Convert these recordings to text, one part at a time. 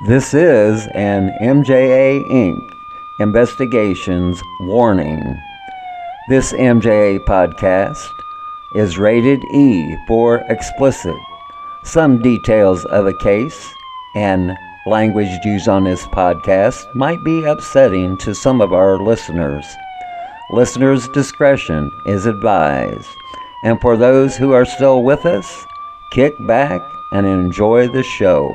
This is an MJA Inc. Investigations warning. This MJA podcast is rated E for explicit. Some details of a case and language used on this podcast might be upsetting to some of our listeners. Listeners' discretion is advised. And for those who are still with us, kick back and enjoy the show.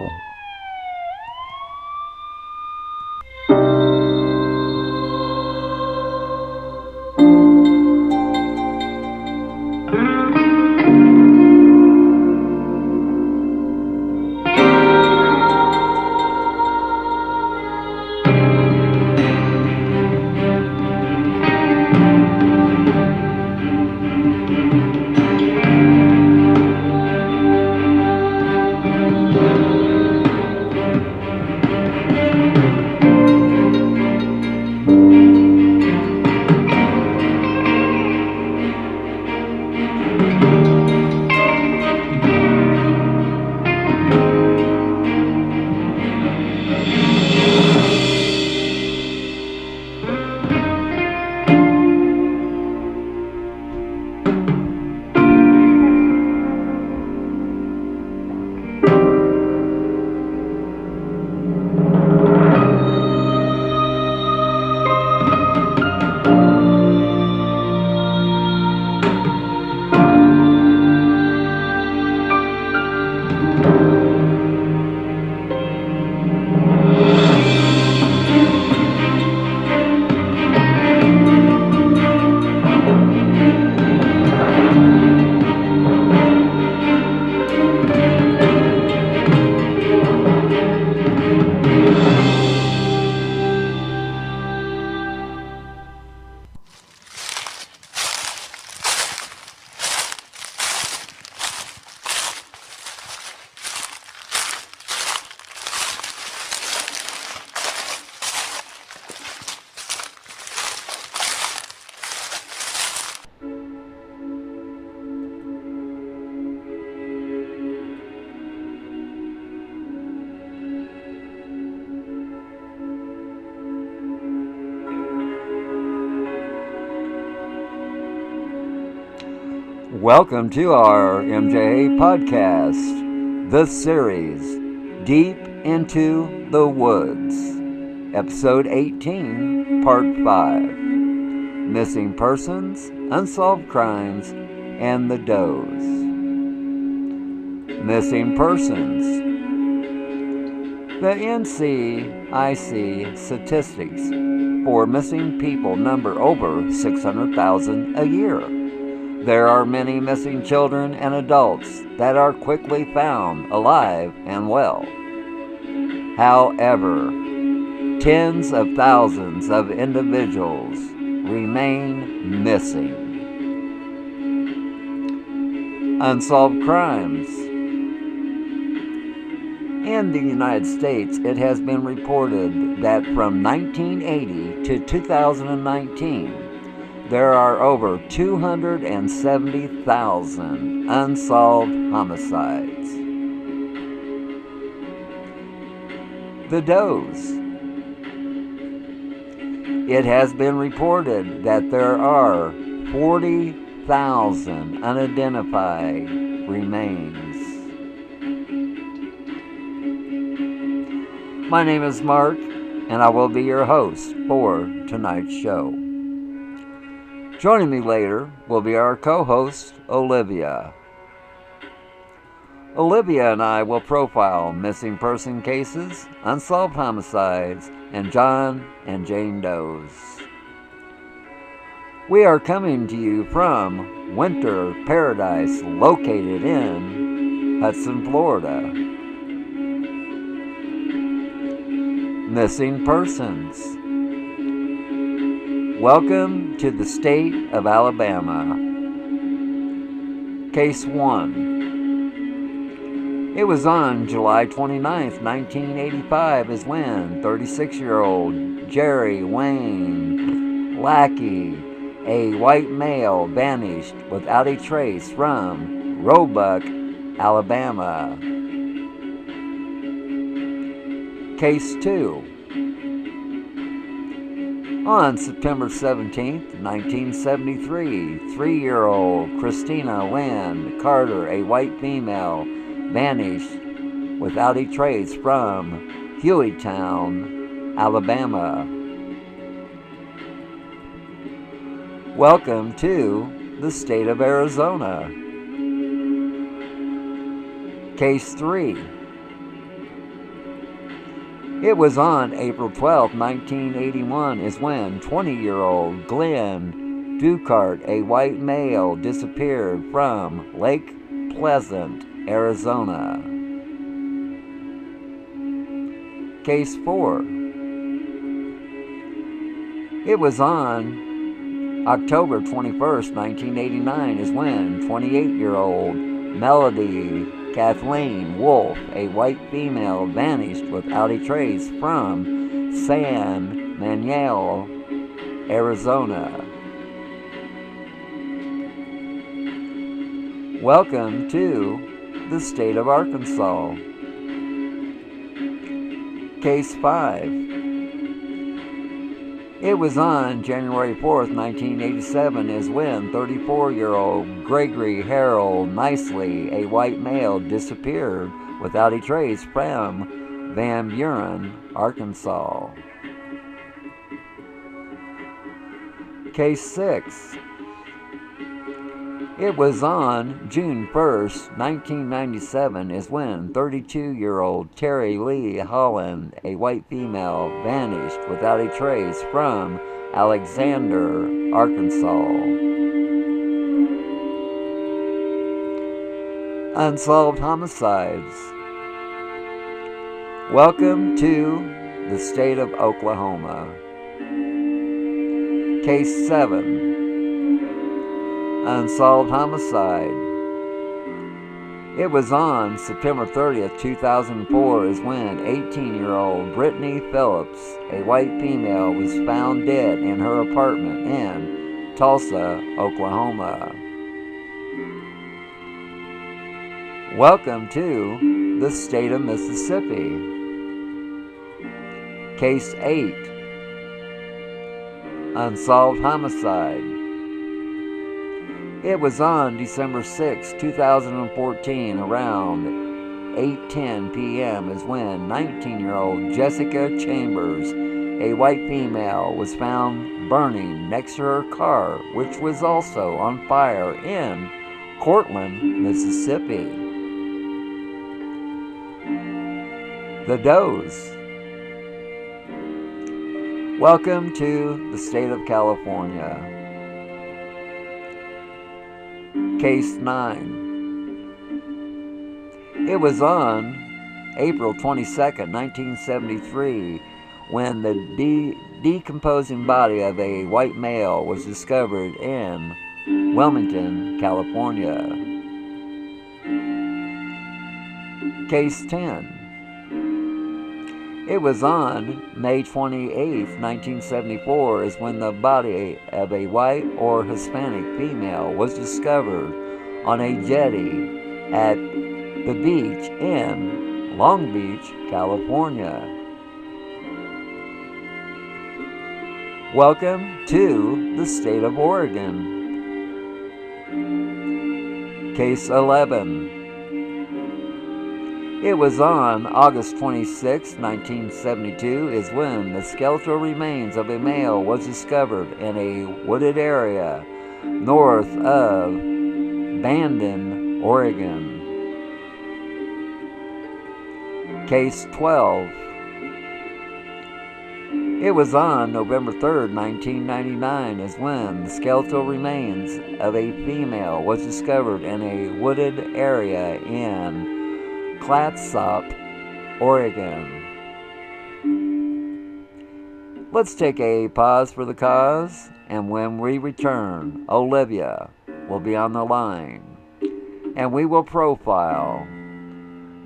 Welcome to our MJA podcast, the series, Deep Into the Woods, Episode 18, Part 5, Missing Persons, Unsolved Crimes, and the Does. Missing Persons. The NCIC statistics for missing people number over 600,000 a year. There are many missing children and adults that are quickly found alive and well. However, tens of thousands of individuals remain missing. Unsolved crimes. In the United States, it has been reported that from 1980 to 2019, there are over 270,000 unsolved homicides. The Does. It has been reported that there are 40,000 unidentified remains. My name is Mark, and I will be your host for tonight's show. Joining me later will be our co-host, Olivia. Olivia and I will profile missing person cases, unsolved homicides, and John and Jane Does. We are coming to you from Winter Paradise, located in Hudson, Florida. Missing persons. Welcome to the state of Alabama. Case 1. It was on July 29th, 1985 is when 36-year-old Jerry Wayne Lackey, a white male, vanished without a trace from Roebuck, Alabama. Case 2. On September 17, 1973, 3-year-old Christina Lynn Carter, a white female, vanished without a trace from Hueytown, Alabama. Welcome to the state of Arizona. Case 3. It was on April 12, 1981 is when 20-year-old Glenn Ducart, a white male, disappeared from Lake Pleasant, Arizona. Case 4. It was on October 21st, 1989 is when 28-year-old Melody Kathleen Wolf, a white female, vanished without a trace from San Manuel, Arizona. Welcome to the state of Arkansas. Case 5. It was on January 4th, 1987 is when 34-year-old Gregory Harold Nicely, a white male, disappeared without a trace from Van Buren, Arkansas. Case 6. It was on June 1st, 1997 is when 32-year-old Terry Lee Holland, a white female, vanished without a trace from Alexander, Arkansas. Unsolved Homicides. Welcome to the state of Oklahoma. Case 7. Unsolved Homicide. It was on September 30th, 2004 is when 18-year-old Brittany Phillips, a white female, was found dead in her apartment in Tulsa, Oklahoma. Welcome to the state of Mississippi. Case 8. Unsolved Homicide. It was on December 6, 2014, around 8:10 p.m. is when 19-year-old Jessica Chambers, a white female, was found burning next to her car, which was also on fire in Cortland, Mississippi. The Does. Welcome to the state of California. Case 9. It was on April 22nd, 1973, when the decomposing body of a white male was discovered in Wilmington, California. Case 10. It was on May 28, 1974, is when the body of a white or Hispanic female was discovered on a jetty at the beach in Long Beach, California. Welcome to the state of Oregon. Case 11. It was on August 26, 1972, is when the skeletal remains of a male was discovered in a wooded area north of Bandon, Oregon. Case 12. It was on November 3, 1999, is when the skeletal remains of a female was discovered in a wooded area in Clatsop, Oregon. Let's take a pause for the cause, and when we return, Olivia will be on the line, and we will profile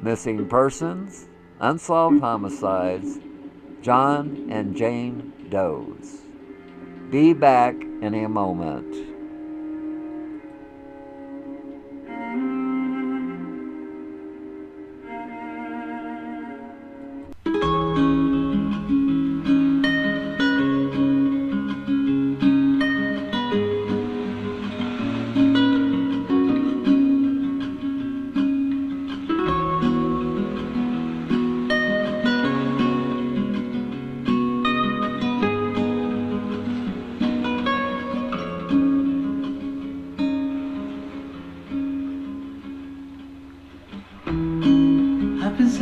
missing persons, unsolved homicides, John and Jane Does. Be back in a moment.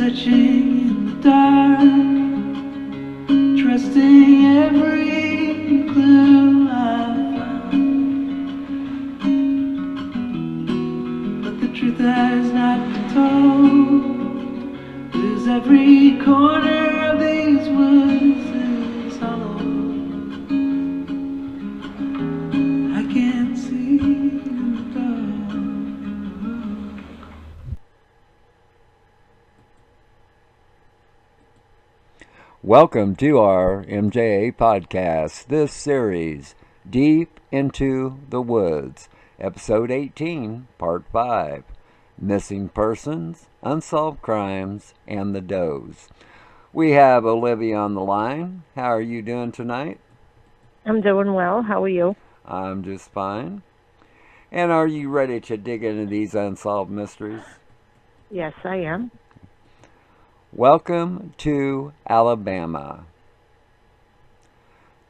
searching in the dark, trusting every clue I found. But the truth has not been told. There's every corner of these woods is hollow. I can't see in the dark. Welcome to our MJA podcast, this series, Deep into the Woods, Episode 18, Part 5, Missing Persons, Unsolved Crimes, and the Does. We have Olivia on the line. How are you doing tonight? I'm doing well. How are you? I'm just fine. And are you ready to dig into these unsolved mysteries? Yes, I am. Welcome to Alabama.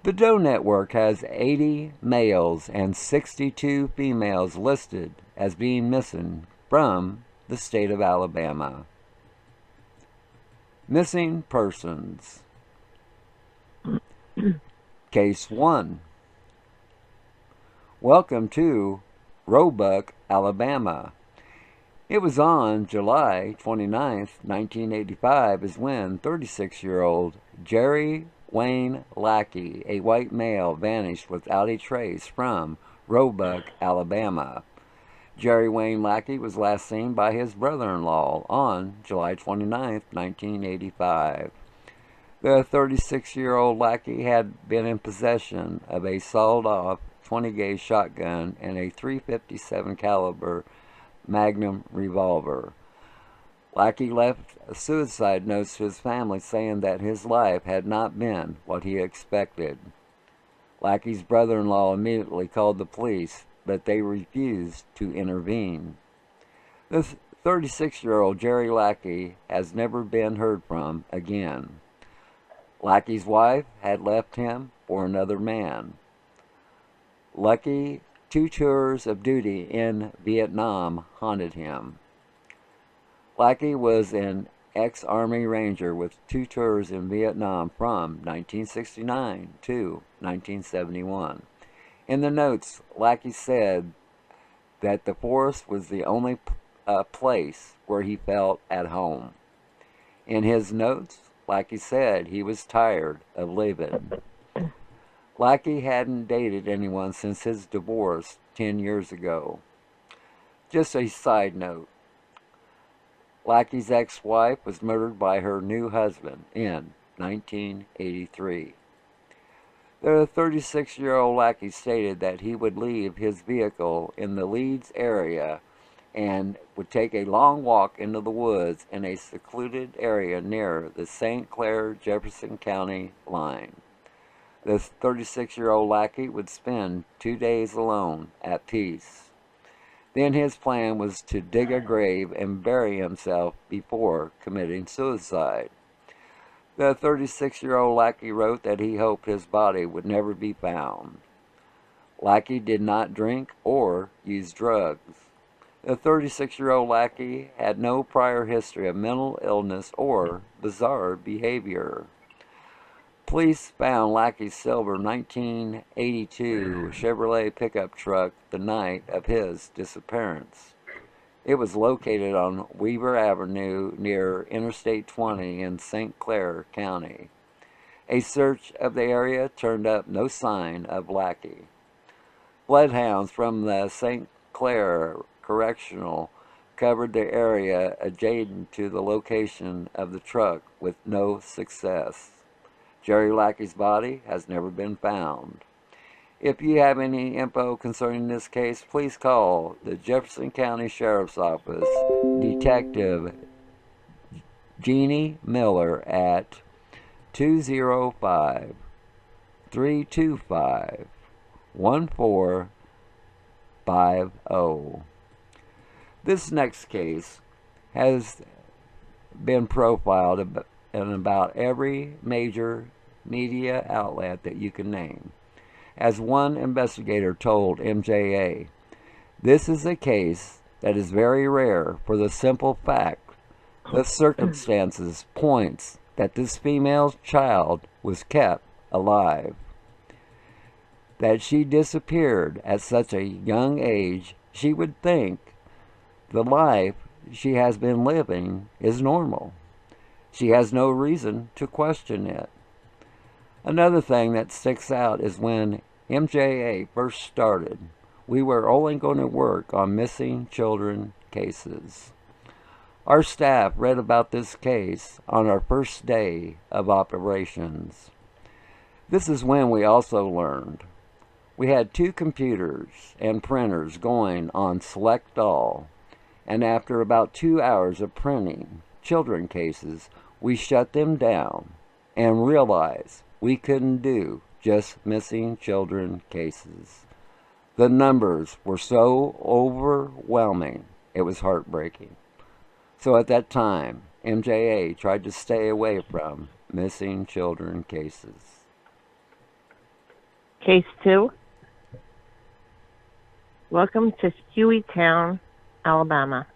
The Doe Network has 80 males and 62 females listed as being missing from the state of Alabama. Missing persons. Case 1. Welcome to Roebuck, Alabama. It was on July 29, 1985, is when 36-year-old Jerry Wayne Lackey, a white male, vanished without a trace from Roebuck, Alabama. Jerry Wayne Lackey was last seen by his brother-in-law on July 29, 1985. The 36-year-old Lackey had been in possession of a sawed-off 20-gauge shotgun and a .357 caliber Magnum revolver. Lackey left suicide notes to his family saying that his life had not been what he expected. Lackey's brother-in-law immediately called the police, but they refused to intervene. The 36-year-old Jerry Lackey has never been heard from again. Lackey's wife had left him for another man. Lucky 2 tours of duty in Vietnam haunted him. Lackey was an ex-Army Ranger with 2 tours in Vietnam from 1969 to 1971. In the notes, Lackey said that the forest was the only place where he felt at home. In his notes, Lackey said he was tired of living. Lackey hadn't dated anyone since his divorce 10 years ago. Just a side note, Lackey's ex-wife was murdered by her new husband in 1983. The 36-year-old Lackey stated that he would leave his vehicle in the Leeds area and would take a long walk into the woods in a secluded area near the St. Clair-Jefferson County line. The 36-year-old Lackey would spend 2 days alone at peace. Then his plan was to dig a grave and bury himself before committing suicide. The 36-year-old Lackey wrote that he hoped his body would never be found. Lackey did not drink or use drugs. The 36-year-old Lackey had no prior history of mental illness or bizarre behavior. Police found Lackey's silver 1982 Chevrolet pickup truck the night of his disappearance. It was located on Weaver Avenue near Interstate 20 in St. Clair County. A search of the area turned up no sign of Lackey. Bloodhounds from the St. Clair Correctional covered the area adjacent to the location of the truck with no success. Jerry Lackey's body has never been found. If you have any info concerning this case, please call the Jefferson County Sheriff's Office Detective Jeannie Miller at 205-325-1450. This next case has been profiled in about every major media outlet that you can name. As one investigator told MJA, this is a case that is very rare for the simple fact The circumstances points that this female child was kept alive. That she disappeared at such a young age, she would think the life she has been living is normal. She has no reason to question it. Another thing that sticks out is when MJA first started, we were only going to work on missing children cases. Our staff read about this case on our first day of operations. This is when we also learned. We had 2 computers and printers going on Select All, and after about 2 hours of printing children cases, we shut them down and realized we couldn't do just missing children cases. The numbers were so overwhelming, it was heartbreaking. So at that time, MJA tried to stay away from missing children cases. Case 2. Welcome to Hueytown, Alabama.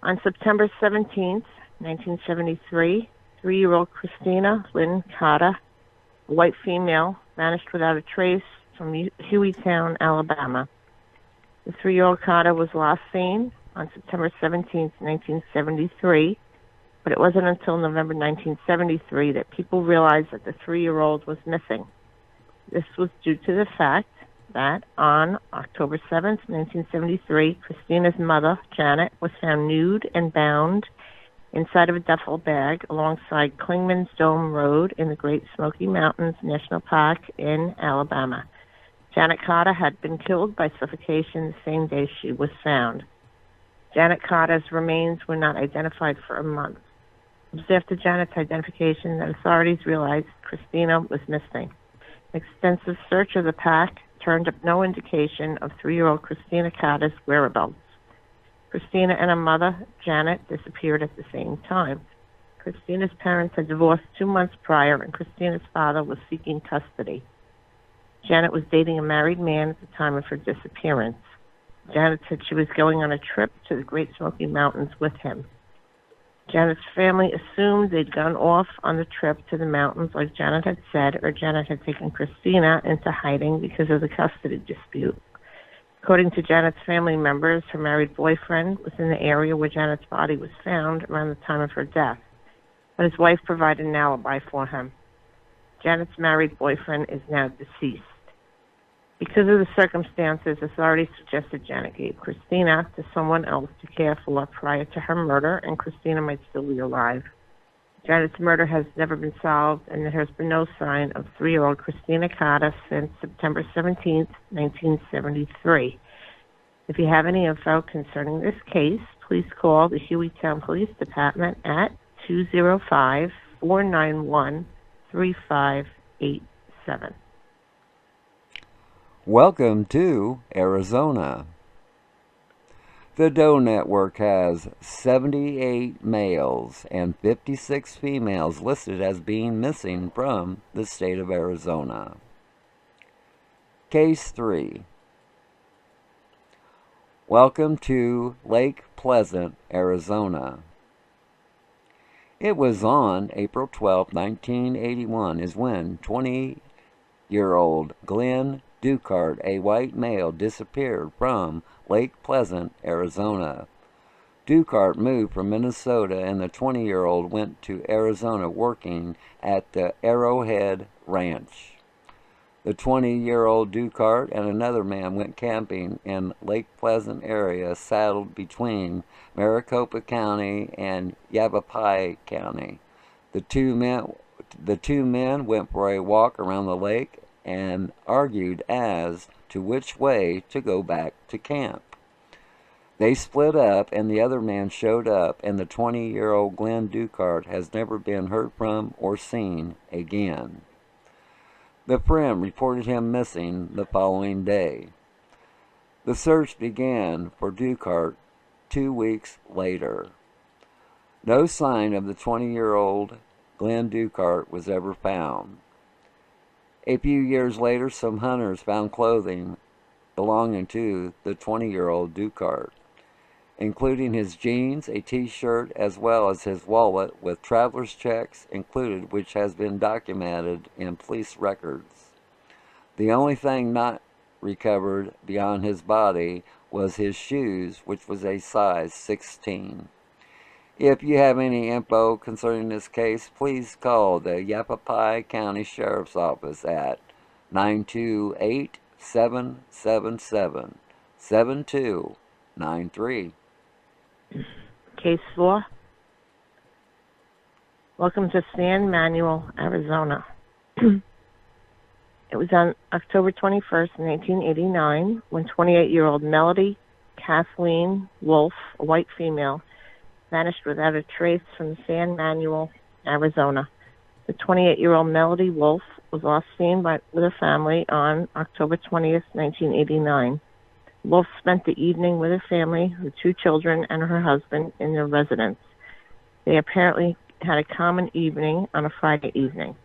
On September 17th, 1973, 3-year-old Christina Lynn Cotta, a white female, vanished without a trace from Hueytown, Alabama. The 3-year-old Cotta was last seen on September 17th, 1973, but it wasn't until November 1973 that people realized that the 3-year-old was missing. This was due to the fact that on October 7th, 1973, Christina's mother, Janet, was found nude and bound inside of a duffel bag alongside Clingman's Dome Road in the Great Smoky Mountains National Park in Alabama. Janet Cotta had been killed by suffocation the same day she was found. Janet Cotta's remains were not identified for a month. It was after Janet's identification that authorities realized Christina was missing. An extensive search of the park turned up no indication of 3-year-old Christina Cotta's whereabouts. Christina and her mother, Janet, disappeared at the same time. Christina's parents had divorced 2 months prior, and Christina's father was seeking custody. Janet was dating a married man at the time of her disappearance. Janet said she was going on a trip to the Great Smoky Mountains with him. Janet's family assumed they'd gone off on the trip to the mountains like Janet had said, or Janet had taken Christina into hiding because of the custody dispute. According to Janet's family members, her married boyfriend was in the area where Janet's body was found around the time of her death, but his wife provided an alibi for him. Janet's married boyfriend is now deceased. Because of the circumstances, authorities suggested Janet gave Christina to someone else to care for prior to her murder, and Christina might still be alive. Janet's murder has never been solved, and there has been no sign of 3-year-old Christina Cotta since September 17, 1973. If you have any info concerning this case, please call the Hueytown Police Department at 205-491-3587. Welcome to Arizona. The Doe Network has 78 males and 56 females listed as being missing from the state of Arizona. Case 3. Welcome to Lake Pleasant, Arizona. It was on April 12, 1981 is when 20-year-old Glenn Ducart, a white male, disappeared from Lake Pleasant, Arizona. Ducart moved from Minnesota, and the 20-year-old went to Arizona working at the Arrowhead Ranch. The 20-year-old Ducart and another man went camping in Lake Pleasant area, saddled between Maricopa County and Yavapai County. The two men went for a walk around the lake and argued as to which way to go back to camp. They split up, and the other man showed up, and the 20-year-old Glenn Ducart has never been heard from or seen again. The friend reported him missing the following day. The search began for Ducart 2 weeks later. No sign of the 20-year-old Glenn Ducart was ever found. A few years later, some hunters found clothing belonging to the 20-year-old Ducart. including his jeans, a t-shirt, as well as his wallet with traveler's checks included, which has been documented in police records. The only thing not recovered beyond his body was his shoes, which was a size 16. If you have any info concerning this case, please call the Yavapai County Sheriff's Office at 928-777-7293. Case 4. Welcome to San Manuel, Arizona. It was on October 21st, 1989, when 28-year-old Melody Kathleen Wolf, a white female, vanished without a trace from San Manuel, Arizona. The 28-year-old Melody Wolf was last seen with her family on October 20th, 1989. Wolf spent the evening with her family, her 2 children, and her husband in their residence. They apparently had a common evening on a Friday evening.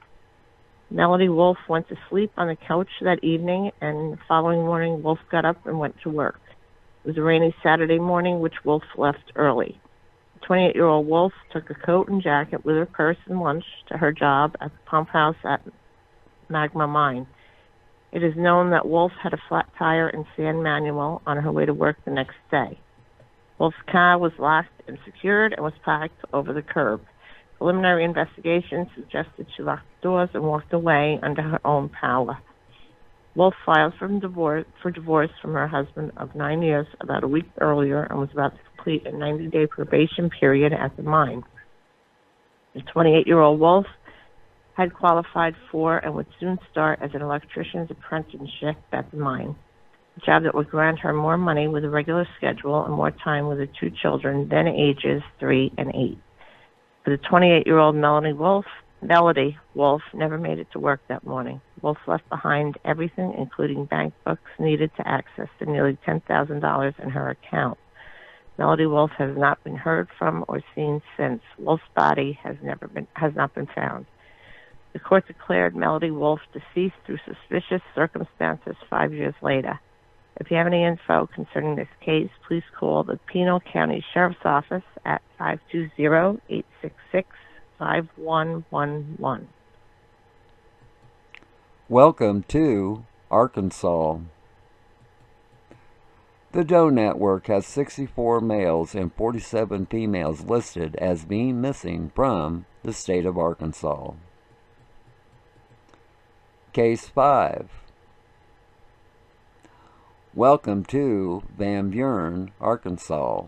Melody Wolf went to sleep on the couch that evening, and the following morning, Wolf got up and went to work. It was a rainy Saturday morning, which Wolf left early. The 28-year-old Wolf took a coat and jacket with her purse and lunch to her job at the pump house at Magma Mine. It is known that Wolf had a flat tire in San Manuel on her way to work the next day. Wolf's car was locked and secured and was parked over the curb. Preliminary investigation suggested she locked the doors and walked away under her own power. Wolf filed for divorce from her husband of 9 years about a week earlier and was about to complete a 90-day probation period at the mine. The 28-year-old Wolf had qualified for and would soon start as an electrician's apprenticeship at the mine, a job that would grant her more money with a regular schedule and more time with her 2 children, then ages 3 and 8. For the 28-year-old Melody Wolf never made it to work that morning. Wolf left behind everything, including bank books needed to access the nearly $10,000 in her account. Melody Wolf has not been heard from or seen since. Wolf's body has not been found. The court declared Melody Wolf deceased through suspicious circumstances 5 years later. If you have any info concerning this case, please call the Pinal County Sheriff's Office at 520-866-5111. Welcome to Arkansas. The Doe Network has 64 males and 47 females listed as being missing from the state of Arkansas. Case 5. Welcome to Van Buren, Arkansas.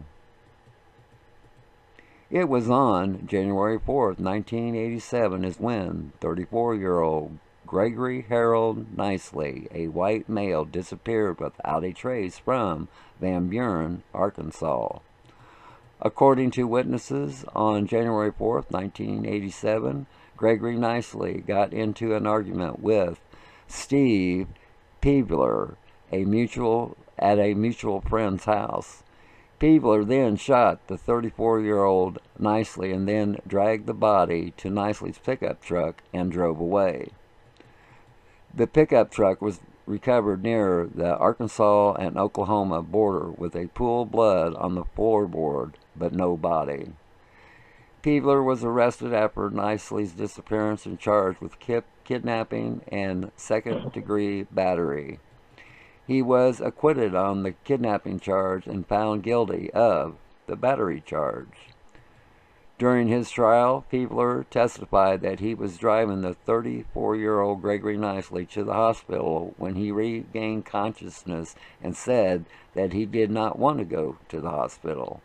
It was on January 4th, 1987 is when 34-year-old Gregory Harold Nicely, a white male, disappeared without a trace from Van Buren, Arkansas. According to witnesses, on January 4th, 1987, Gregory Nicely got into an argument with Steve Peebler, at a mutual friend's house. Peebler then shot the 34-year-old Nicely and then dragged the body to Nicely's pickup truck and drove away. The pickup truck was recovered near the Arkansas and Oklahoma border with a pool of blood on the floorboard, but no body. Peebler was arrested after Nicely's disappearance and charged with kidnapping and second-degree battery. He was acquitted on the kidnapping charge and found guilty of the battery charge. During his trial, Peebler testified that he was driving the 34-year-old Gregory Nicely to the hospital when he regained consciousness and said that he did not want to go to the hospital.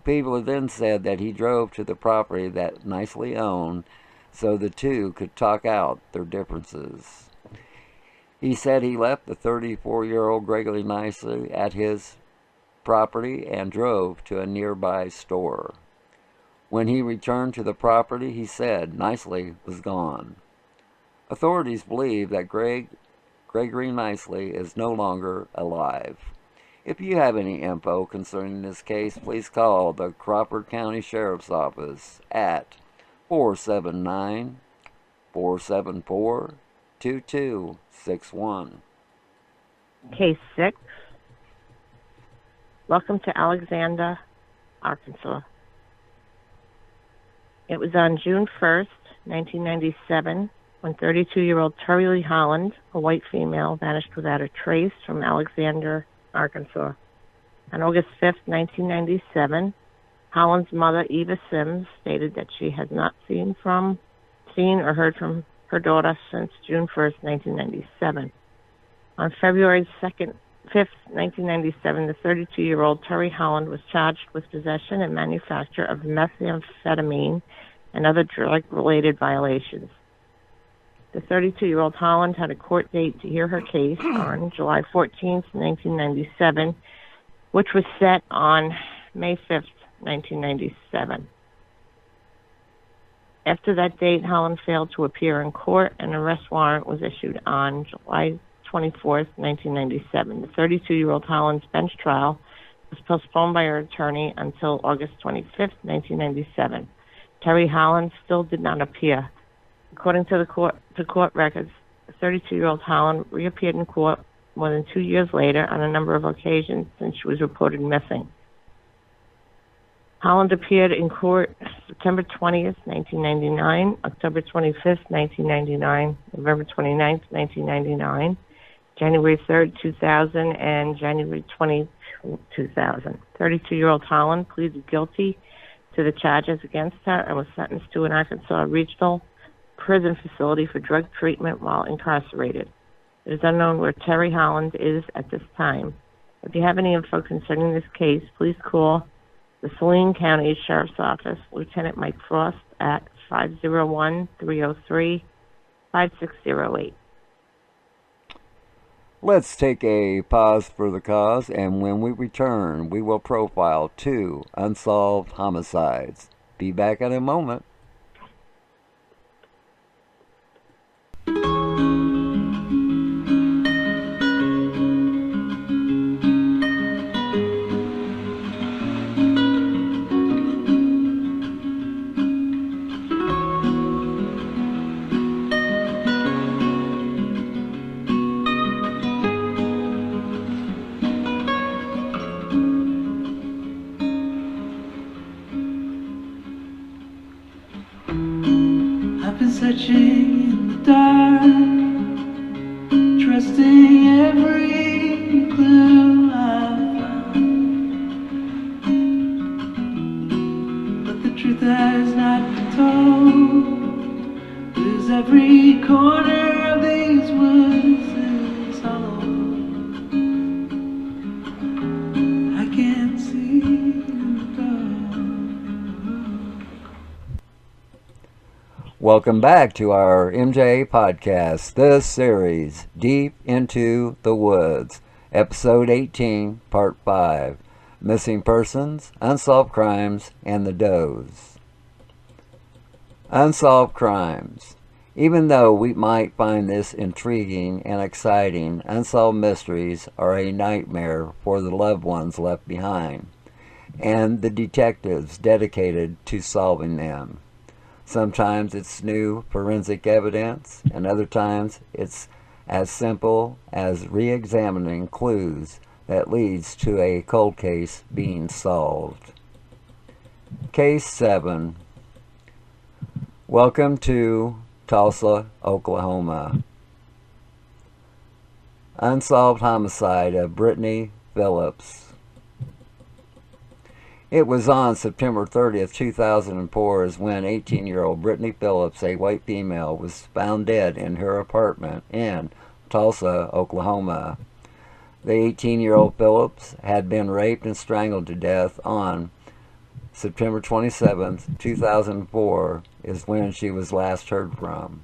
Peebler then said that he drove to the property that Nicely owned so the two could talk out their differences. He said he left the 34-year-old Gregory Nicely at his property and drove to a nearby store. When he returned to the property, he said Nicely was gone. Authorities believe that Gregory Nicely is no longer alive. If you have any info concerning this case, please call the Crawford County Sheriff's Office at 479-474-2261. Case 6. Welcome to Alexander, Arkansas. It was on June 1st, 1997, when 32-year-old Terry Lee Holland, a white female, vanished without a trace from Alexander, Arkansas. On August 5th, 1997, Holland's mother, Eva Sims, stated that she had not seen or heard from her daughter since June 1st, 1997. On February 5th, 1997, the 32-year-old Terry Holland was charged with possession and manufacture of methamphetamine and other drug-related violations. The 32-year-old Holland had a court date to hear her case on July 14th, 1997, which was set on May 5th, 1997. After that date, Holland failed to appear in court, and an arrest warrant was issued on July 24th, 1997. The 32-year-old Holland's bench trial was postponed by her attorney until August 25th, 1997. Terry Holland still did not appear. According to the court records, the 32-year-old Holland reappeared in court more than 2 years later on a number of occasions since she was reported missing. Holland appeared in court September 20th, 1999, October 25th, 1999, November 29th, 1999, January 3rd, 2000, and January 20, 2000. 32-year-old Holland pleaded guilty to the charges against her and was sentenced to an Arkansas Regional Prison Facility for drug treatment while incarcerated. It is unknown where Terry Holland is at this time. If you have any info concerning this case, please call the Saline County Sheriff's Office, Lieutenant Mike Frost, at 501-303-5608. Let's take a pause for the cause, and when we return, we will profile 2 unsolved homicides. Be back in a moment. I've been searching in the dark, trusting every clue I found. But the truth has not been told, 'cause every corner of these woods is hollow. I can't see in the dark. Welcome back to our MJ podcast, this series, Deep Into the Woods, Episode 18, Part 5, Missing Persons, Unsolved Crimes, and the Does. Unsolved Crimes. Even though we might find this intriguing and exciting, unsolved mysteries are a nightmare for the loved ones left behind, and the detectives dedicated to solving them. Sometimes it's new forensic evidence, and other times it's as simple as re-examining clues that leads to a cold case being solved. Case 7. Welcome to Tulsa, Oklahoma. Unsolved homicide of Brittany Phillips. It was on September 30th, 2004 is when 18-year-old Brittany Phillips, a white female, was found dead in her apartment in Tulsa, Oklahoma. The 18-year-old Phillips had been raped and strangled to death on September 27th, 2004 is when she was last heard from.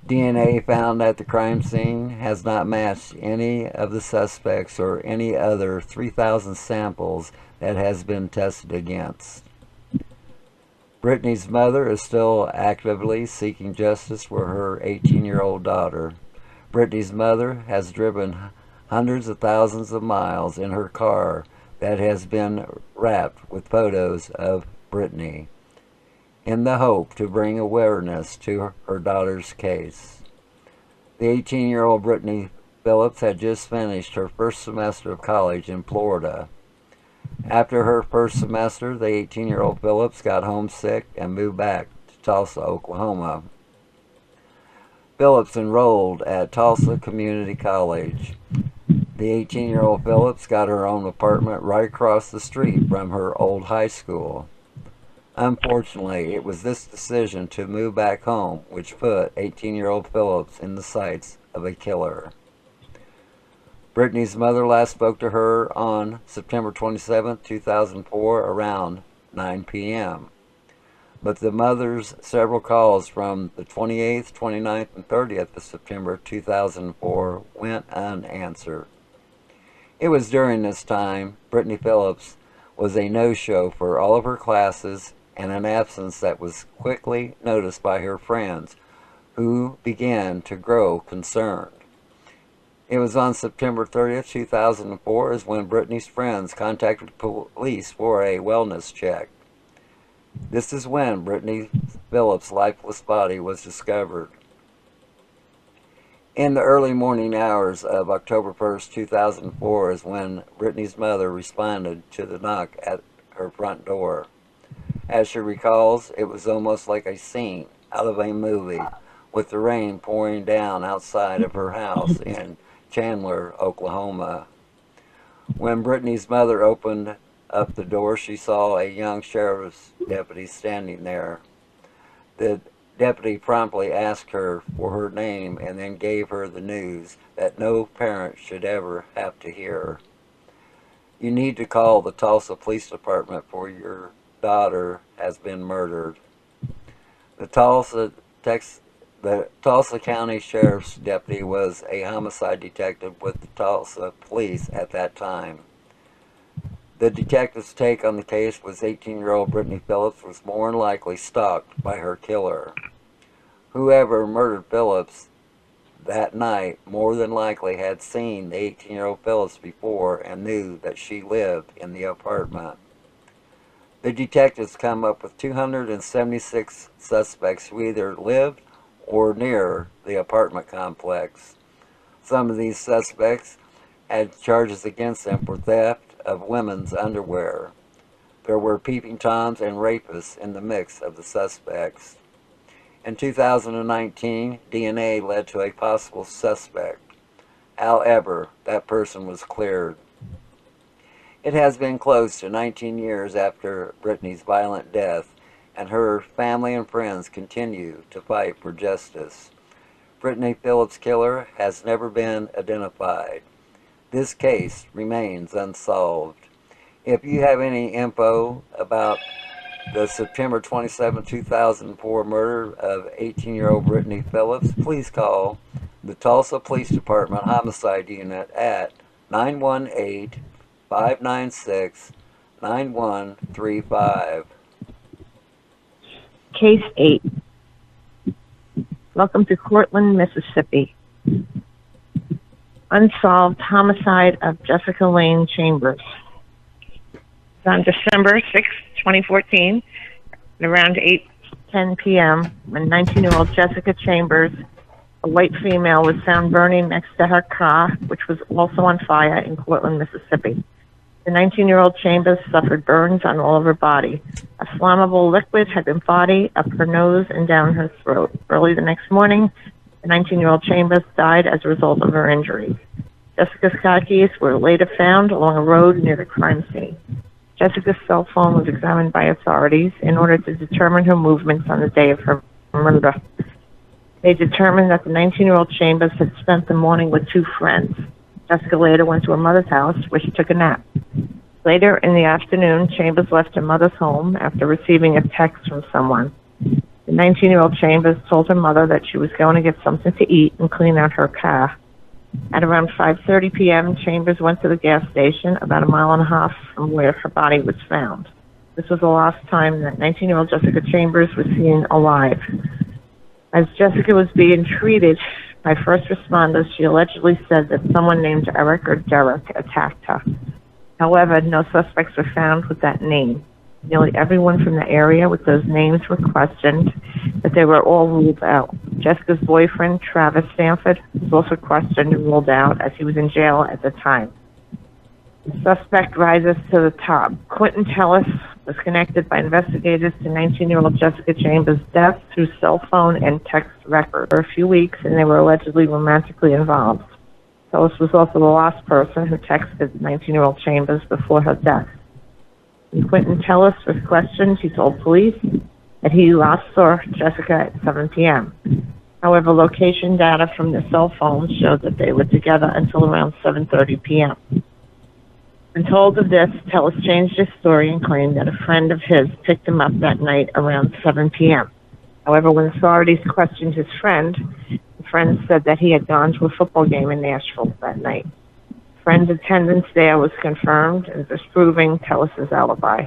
DNA found at the crime scene has not matched any of the suspects or any other 3,000 samples that has been tested against. Brittany's mother is still actively seeking justice for her 18-year-old daughter. Brittany's mother has driven hundreds of thousands of miles in her car that has been wrapped with photos of Brittany, in the hope to bring awareness to her daughter's case. The 18-year-old Brittany Phillips had just finished her first semester of college in Florida. After her first semester, the 18-year-old Phillips got homesick and moved back to Tulsa, Oklahoma. Phillips enrolled at Tulsa Community College. The 18-year-old Phillips got her own apartment right across the street from her old high school. Unfortunately, it was this decision to move back home which put 18-year-old Phillips in the sights of a killer. Brittany's mother last spoke to her on September 27, 2004, around 9 p.m. But the mother's several calls from the 28th, 29th, and 30th of September 2004 went unanswered. It was during this time Brittany Phillips was a no-show for all of her classes and an absence that was quickly noticed by her friends, who began to grow concerned. It was on September 30th, 2004 is when Brittany's friends contacted police for a wellness check. This is when Brittany Phillips' lifeless body was discovered. In the early morning hours of October 1st, 2004 is when Brittany's mother responded to the knock at her front door. As she recalls, it was almost like a scene out of a movie, with the rain pouring down outside of her house in Chandler, Oklahoma. When Brittany's mother opened up the door, she saw a young sheriff's deputy standing there. The deputy promptly asked her for her name and then gave her the news that no parent should ever have to hear. You need to call the Tulsa Police Department for your daughter has been murdered. The Tulsa County Sheriff's deputy was a homicide detective with the Tulsa Police at that time. The detective's take on the case was 18-year-old Brittany Phillips was more than likely stalked by her killer. Whoever murdered Phillips that night more than likely had seen the 18-year-old Phillips before and knew that she lived in the apartment. The detectives come up with 276 suspects who either lived or near the apartment complex. Some of these suspects had charges against them for theft of women's underwear. There were peeping toms and rapists in the mix of the suspects. In 2019, DNA led to a possible suspect. However, that person was cleared. It has been close to 19 years after Brittany's violent death, and her family and friends continue to fight for justice. Brittany Phillips' killer has never been identified. This case remains unsolved. If you have any info about the September 27, 2004 murder of 18-year-old Brittany Phillips, please call the Tulsa Police Department Homicide Unit at 918-596-9135. Case 8. Welcome to Cortland, Mississippi. Unsolved homicide of Jessica Lane Chambers. On December 6, 2014, at around 8:10 p.m., when 19-year-old Jessica Chambers, a white female, was found burning next to her car, which was also on fire in Cortland, Mississippi. The 19-year-old Chambers suffered burns on all of her body. A flammable liquid had been body up her nose and down her throat. Early the next morning, the 19-year-old Chambers died as a result of her injuries. Jessica's car keys were later found along a road near the crime scene. Jessica's cell phone was examined by authorities in order to determine her movements on the day of her murder. They determined that the 19-year-old Chambers had spent the morning with two friends. Jessica later went to her mother's house where she took a nap. Later in the afternoon, Chambers left her mother's home after receiving a text from someone. The 19-year-old Chambers told her mother that she was going to get something to eat and clean out her car. At around 5:30 p.m., Chambers went to the gas station about a mile and a half from where her body was found. This was the last time that 19-year-old Jessica Chambers was seen alive. As Jessica was being treated by first responders, she allegedly said that someone named Eric or Derek attacked her. However, no suspects were found with that name. Nearly everyone from the area with those names were questioned, but they were all ruled out. Jessica's boyfriend, Travis Stanford, was also questioned and ruled out as he was in jail at the time. The suspect rises to the top. Quentin Tellis was connected by investigators to 19-year-old Jessica Chambers' death through cell phone and text records for a few weeks, and they were allegedly romantically involved. Tellis was also the last person who texted 19-year-old Chambers before her death. When Quentin Tellis was questioned, he told police that he last saw Jessica at 7 p.m. However, location data from their cell phones showed that they were together until around 7:30 p.m. When told of this, Tellis changed his story and claimed that a friend of his picked him up that night around 7 p.m. However, when authorities questioned his friend, the friend said that he had gone to a football game in Nashville that night. Friend's attendance there was confirmed and disproving Tellis' alibi.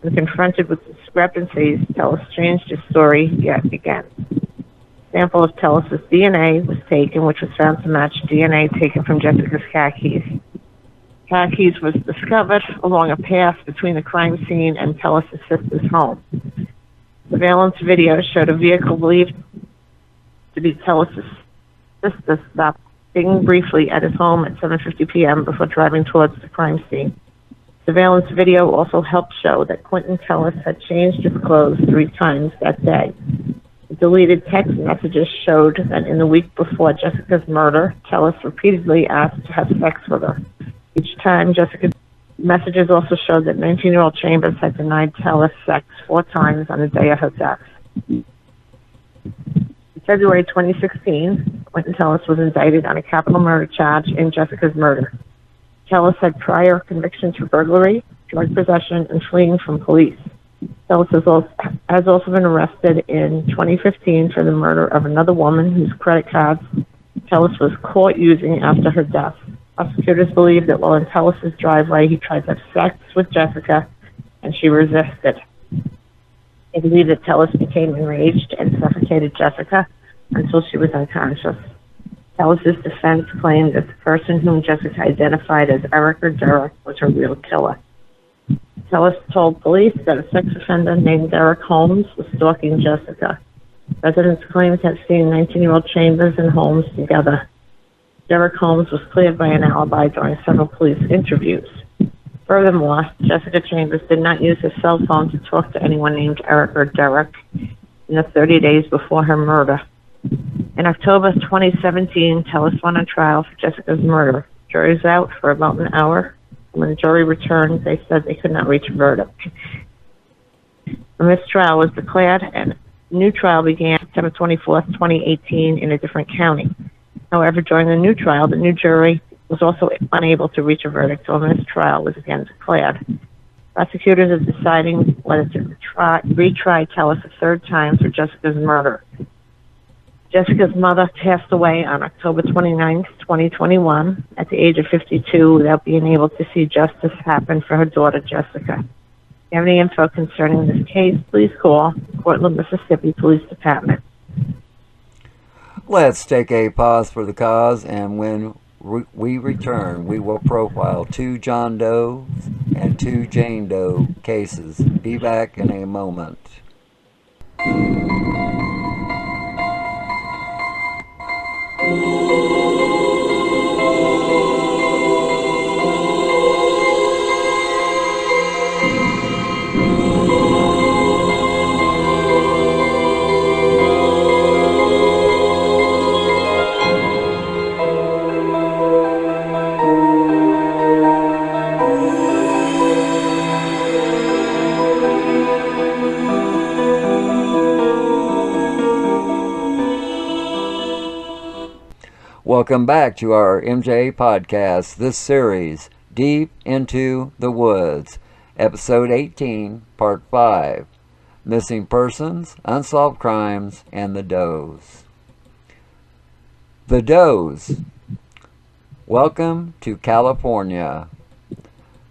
When confronted with discrepancies, Tellis changed his story yet again. A sample of Tellis' DNA was taken, which was found to match DNA taken from Jessica's car keys. Car keys was discovered along a path between the crime scene and Tellis' sister's home. Surveillance video showed a vehicle believed to be Tellis' sister stopping briefly at his home at 7:50 p.m. before driving towards the crime scene. Surveillance video also helped show that Quentin Tellis had changed his clothes 3 times that day. The deleted text messages showed that in the week before Jessica's murder, Tellis repeatedly asked to have sex with her. Each time, Jessica's messages also showed that 19-year-old Chambers had denied Tellis sex 4 times on the day of her death. In February 2016, Quentin Tellis was indicted on a capital murder charge in Jessica's murder. Tellis had prior convictions for burglary, drug possession, and fleeing from police. Tellis has also been arrested in 2015 for the murder of another woman whose credit cards Tellis was caught using after her death. Prosecutors believe that while in Tellis' driveway, he tried to have sex with Jessica, and she resisted. They believe that Tellis became enraged and suffocated Jessica until she was unconscious. Tellis' defense claimed that the person whom Jessica identified as Eric or Derek was her real killer. Tellis told police that a sex offender named Derek Holmes was stalking Jessica. Residents claimed to have seen 19-year-old Chambers and Holmes together. Derek Holmes was cleared by an alibi during several police interviews. Furthermore, Jessica Chambers did not use her cell phone to talk to anyone named Eric or Derek in the 30 days before her murder. In October 2017, Tellis went on trial for Jessica's murder. Jury was out for about an hour. When the jury returned, they said they could not reach a verdict. A mistrial was declared, and a new trial began September 24, 2018, in a different county. However, during the new trial, the new jury was also unable to reach a verdict, so a mistrial was again declared. Prosecutors are deciding whether to retry Tellis a 3rd time for Jessica's murder. Jessica's mother passed away on October 29, 2021, at the age of 52, without being able to see justice happen for her daughter, Jessica. If you have any info concerning this case, please call Cortland, Mississippi Police Department. Let's take a pause for the cause, and when we return, we will profile 2 John Doe and 2 Jane Doe cases. Be back in a moment. Welcome back to our MJ podcast, this series, Deep Into the Woods, Episode 18, Part 5, Missing Persons, Unsolved Crimes, and the Does. The Does. Welcome to California.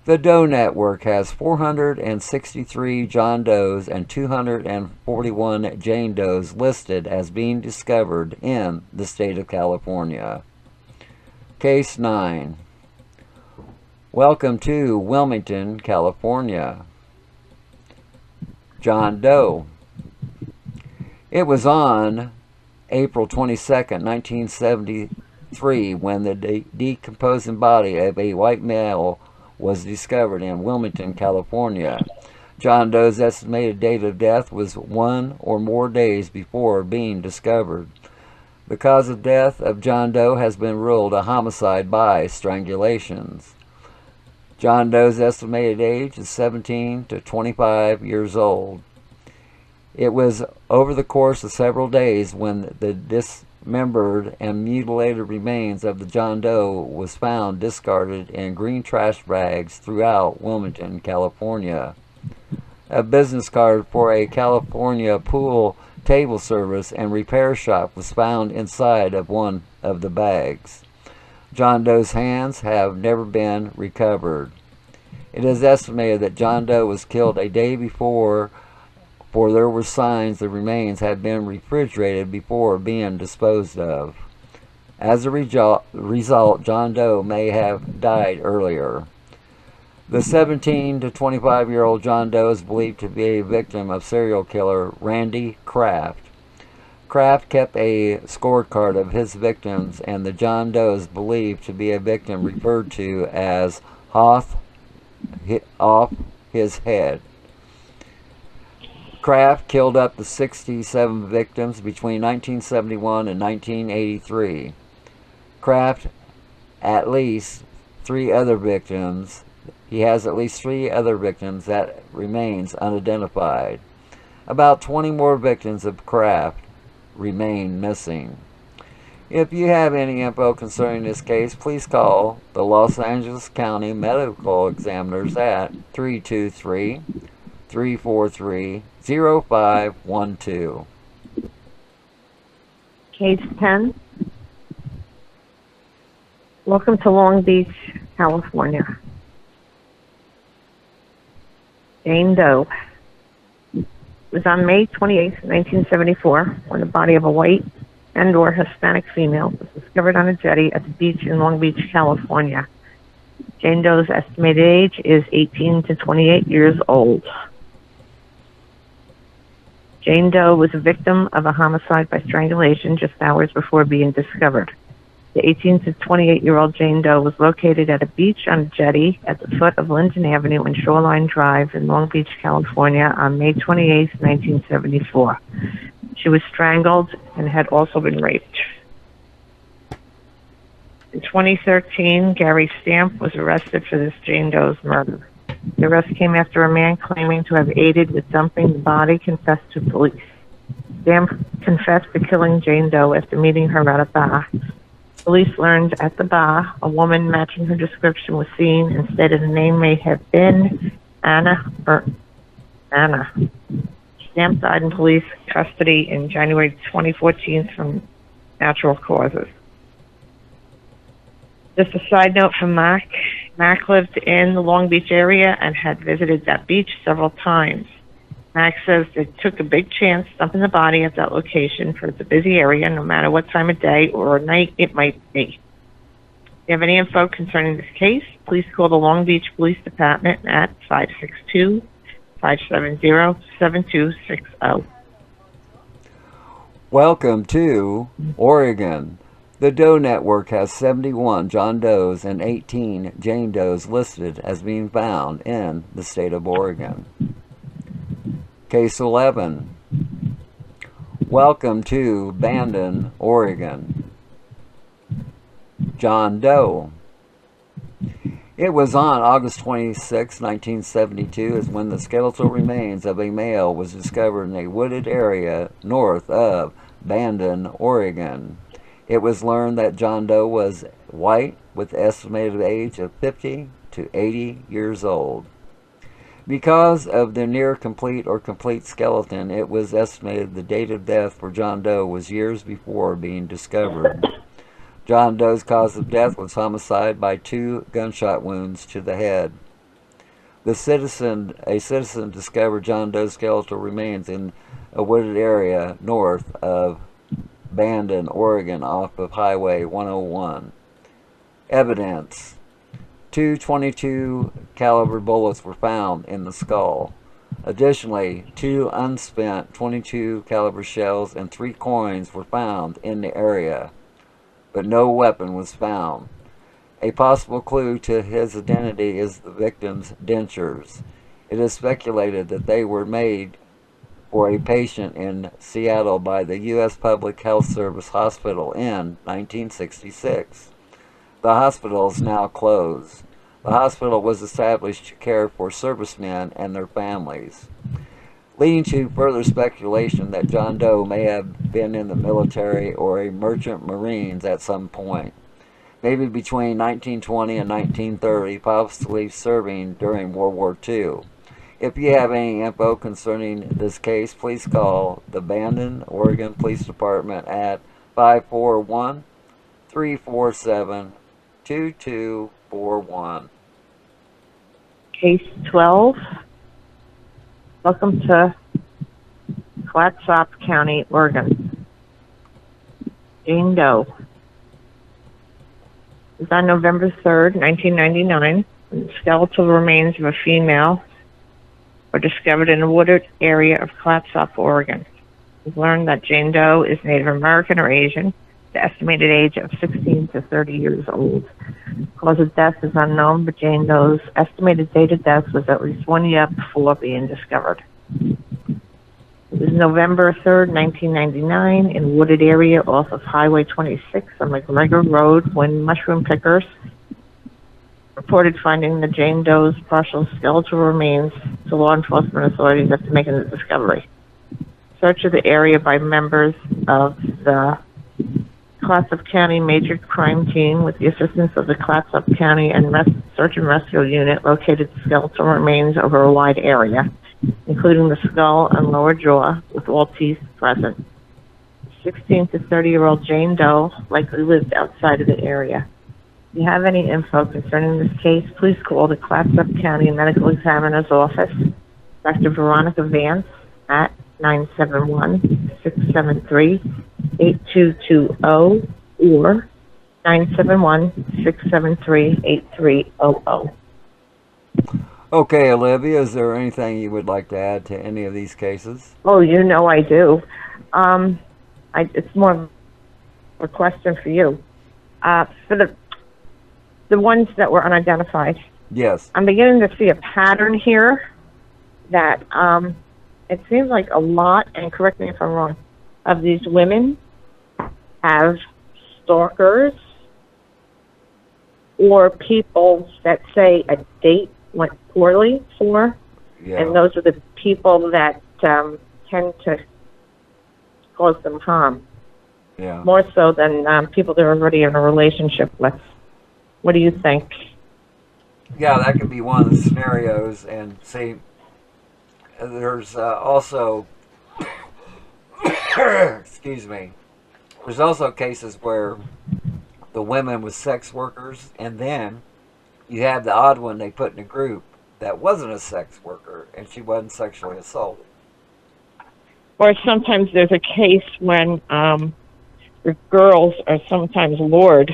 The Doe Network has 463 John Does and 241 Jane Does listed as being discovered in the state of California. Case 9. Welcome to Wilmington, California. John Doe. It was on April 22nd, 1973, when the decomposing body of a white male was discovered in Wilmington, California. John Doe's estimated date of death was 1 or more days before being discovered. The cause of death of John Doe has been ruled a homicide by strangulations. John Doe's estimated age is 17 to 25 years old. It was over the course of several days when the dismembered and mutilated remains of the John Doe was found discarded in green trash bags throughout Wilmington, California. A business card for a California pool table service and repair shop was found inside of one of the bags. John Doe's hands have never been recovered. It is estimated that John Doe was killed a day before, for there were signs the remains had been refrigerated before being disposed of. As a result, John Doe may have died earlier. The 17 to 25-year-old John Doe is believed to be a victim of serial killer Randy Kraft. Kraft kept a scorecard of his victims, and the John Doe is believed to be a victim referred to as off his head. Kraft killed up to 67 victims between 1971 and 1983. Kraft at least 3 other victims. He has at least 3 other victims that remains unidentified. About 20 more victims of Kraft remain missing. If you have any info concerning this case, please call the Los Angeles County Medical Examiners at 323-343-0512. Case 10. Welcome to Long Beach, California. Jane Doe. It was on May 28, 1974, when the body of a white and or Hispanic female was discovered on a jetty at the beach in Long Beach, California. Jane Doe's estimated age is 18 to 28 years old. Jane Doe was a victim of a homicide by strangulation just hours before being discovered. The 18 to 28-year-old Jane Doe was located at a beach on a jetty at the foot of Linden Avenue and Shoreline Drive in Long Beach, California on May 28, 1974. She was strangled and had also been raped. In 2013, Gary Stamp was arrested for this Jane Doe's murder. The arrest came after a man claiming to have aided with dumping the body confessed to police. Stamp confessed to killing Jane Doe after meeting her at a bar. Police learned at the bar a woman matching her description was seen and stated the name may have been Anna. Stamp died in police custody in January 2014 from natural causes. Just a side note from Mac. Mac lived in the Long Beach area and had visited that beach several times. Mac says they took a big chance dumping the body at that location, for it's a busy area no matter what time of day or night it might be. If you have any info concerning this case, please call the Long Beach Police Department at 562-570-7260. Welcome to Oregon. The Doe Network has 71 John Does and 18 Jane Does listed as being found in the state of Oregon. Case 11. Welcome to Bandon, Oregon. John Doe. It was on August 26, 1972, is when the skeletal remains of a male was discovered in a wooded area north of Bandon, Oregon. It was learned that John Doe was white with an estimated age of 50 to 80 years old. Because of the near complete or complete skeleton, it was estimated the date of death for John Doe was years before being discovered. John Doe's cause of death was homicide by 2 gunshot wounds to the head. A citizen discovered John Doe's skeletal remains in a wooded area north of Bandon, Oregon, off of Highway 101. Evidence. 2 .22 caliber bullets were found in the skull. Additionally, 2 unspent .22 caliber shells and 3 coins were found in the area, but no weapon was found. A possible clue to his identity is the victim's dentures. It is speculated that they were made for a patient in Seattle by the U.S. Public Health Service Hospital in 1966. The hospital is now closed. The hospital was established to care for servicemen and their families, leading to further speculation that John Doe may have been in the military or a merchant marines at some point, maybe between 1920 and 1930, possibly serving during World War II. If you have any info concerning this case, please call the Bandon, Oregon Police Department at 541-347-2241. Case 12. Welcome to Clatsop County, Oregon. Jane Doe. It was on November 3rd, 1999, when the skeletal remains of a female were discovered in a wooded area of Clatsop, Oregon. We've learned that Jane Doe is Native American or Asian, the estimated age of 16 to 30 years old. Cause of death is unknown, but Jane Doe's estimated date of death was at least 1 year before being discovered. It was November 3rd, 1999, in a wooded area off of Highway 26 on McGregor Road when mushroom pickers reported finding the Jane Doe's partial skeletal remains to law enforcement authorities after making the discovery. Search of the area by members of the Clatsop County Major Crime Team with the assistance of the Clatsop County and Search and Rescue Unit located the skeletal remains over a wide area, including the skull and lower jaw with all teeth present. 16 to 30-year-old Jane Doe likely lived outside of the area. If you have any info concerning this case, please call the Clatsop County Medical Examiner's Office, Dr. Veronica Vance, at 971-673-8220 or 971-673-8300. Okay, Olivia, is there anything you would like to add to any of these cases? Oh, you know I do. It's more of a question for you. For the ones that were unidentified, Yes. I'm beginning to see a pattern here that it seems like a lot, and correct me if I'm wrong, of these women have stalkers or people that say a date went poorly for, Yeah. and those are the people that tend to cause them harm, Yeah. more so than people they're already in a relationship with. What do you think? Yeah, that could be one of the scenarios. And see, there's also, excuse me, there's also cases where the women were sex workers, and then you have the odd one they put in a group that wasn't a sex worker, and she wasn't sexually assaulted. Or sometimes there's a case when the girls are sometimes lured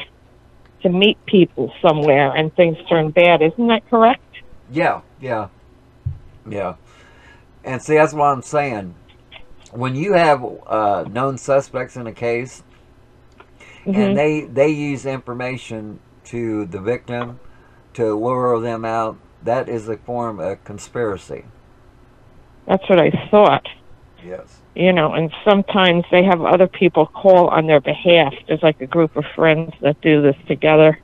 to meet people somewhere and things turn bad. Isn't that correct? Yeah. And see, that's what I'm saying. When you have known suspects in a case, and they use information to the victim to lure them out, that is a form of conspiracy. That's what I thought. Yes. You know, and sometimes they have other people call on their behalf. There's like a group of friends that do this together.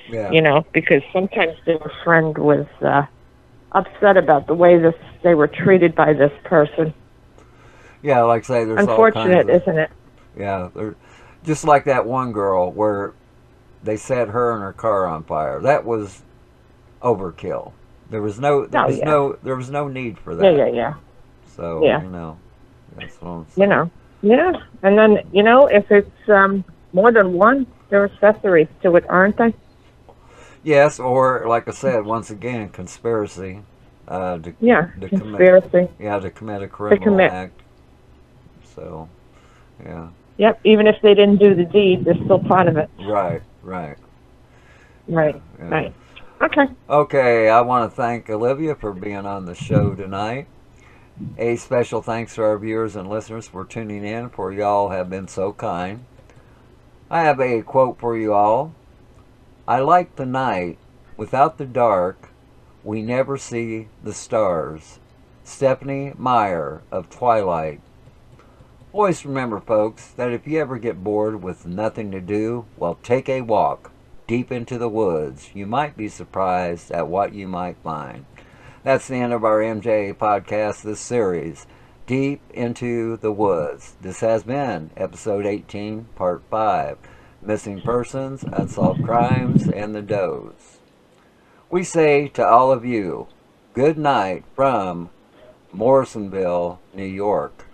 Yeah. You know, because sometimes their friend was upset about the way they were treated by this person. Yeah, like I say, there's unfortunate, all kinds of, isn't it? Yeah, just like that one girl where they set her and her car on fire. That was overkill. There was no need for that. Yeah. So Yeah. you know, that's what I'm saying. You know, yeah. And then if it's more than one, there are accessories to it, aren't they? Yes, or like I said, once again, conspiracy. To Conspiracy. To commit a criminal act. So, yeah. Yep. Even if they didn't do the deed, they're still part of it. Right. Right. Okay. Okay, I want to thank Olivia for being on the show tonight. A special thanks to our viewers and listeners for tuning in, for y'all have been so kind. I have a quote for you all. I like the night. Without the dark, we never see the stars. Stephanie Meyer of Twilight. Always remember, folks, that if you ever get bored with nothing to do, well, take a walk deep into the woods. You might be surprised at what you might find. That's the end of our MJ podcast, this series, Deep into the Woods. This has been episode 18, part 5, Missing Persons, Unsolved Crimes, and the Does. We say to all of you, good night from Morrisonville, New York.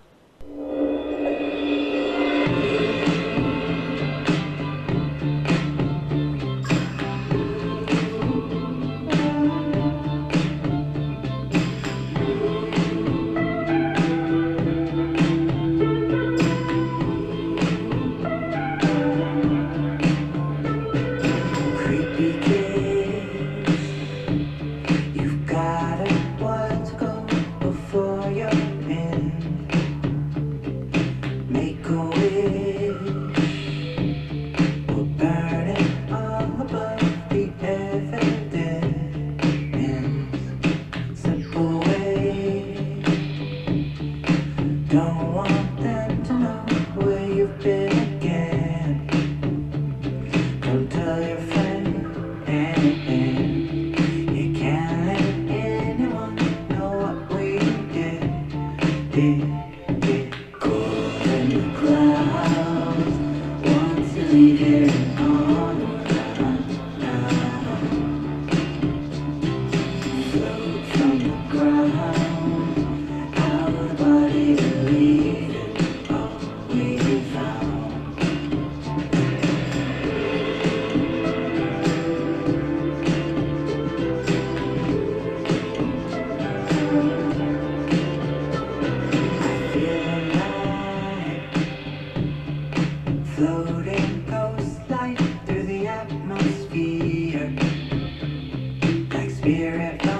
Creepy kids, you've got a while to go before you're in. Make a wish, or burn it all above the evidence. Simple way, don't want them to know where you've been again. Don't tell your friends. You can't let anyone know what we did. Cold in the clouds, want to leave here and on now. Float from the ground, out of the body to leave it all we found. Floating ghost light through the atmosphere, like spirit.